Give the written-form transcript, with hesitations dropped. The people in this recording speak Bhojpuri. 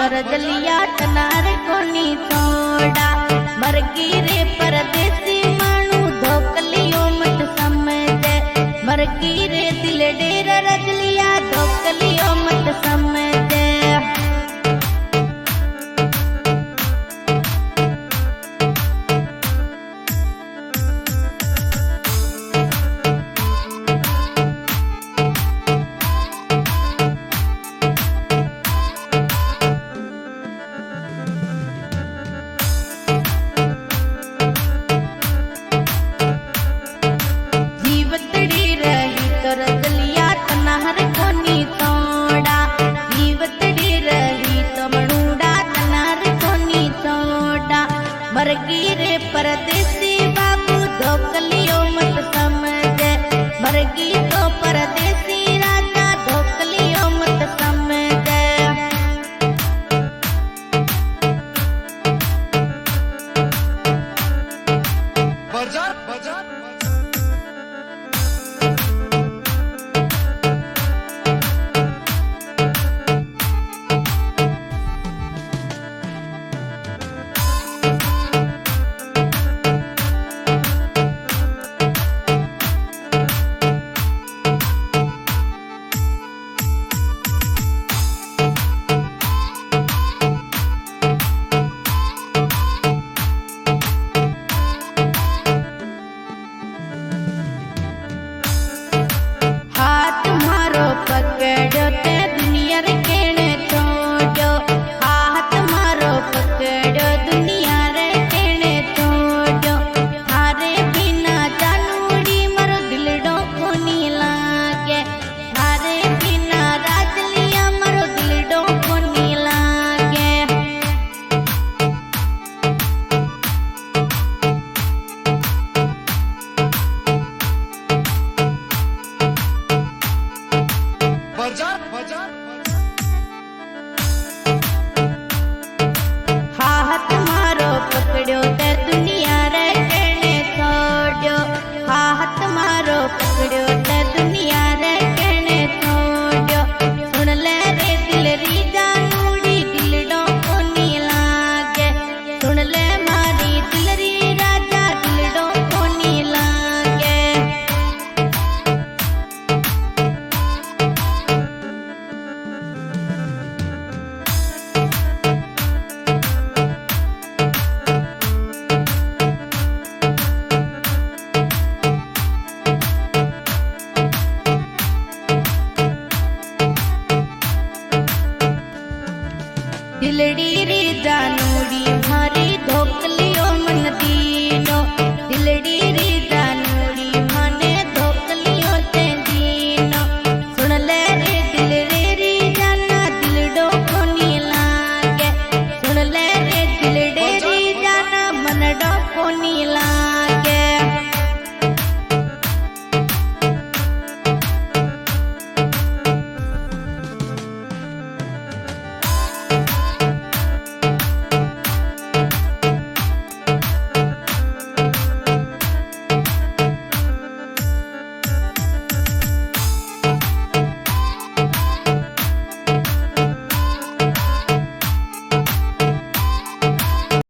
दलिया तनार कोनी छोड़ा मरगी रे परदेसी मानू धोकलियो मत समझे मरगी रे दिल डेरा रजलिया धोकलियो मत समझे। मरगी रे परदेसी बाबू धोकलियो मत समझे मरगी तो परदेसी राजा धोकलियो मत समझे। बाजार बाजार पकड़ो ते दुनिया रे केने छोड़ो हाथ मारो पकड़ो दुनिया रे केने छोड़ो थारे बिना जानूड़ी मरो दिलडो कोनी लागे थारे बिना राजलिया मरो दिलडो कोनी लागे। हाथ मारो पकड़ो ते दुनिया रे कहने छोड़ो हाथ मारो पकड़ो ते दुनिया रे कहने छोड़ो सुन ले रे दिल री जानूड़ी दिलडो कोनी लागे सुन ले मारी दिल री राजा दिलडो कोनी लागे। दिलड़ी री जान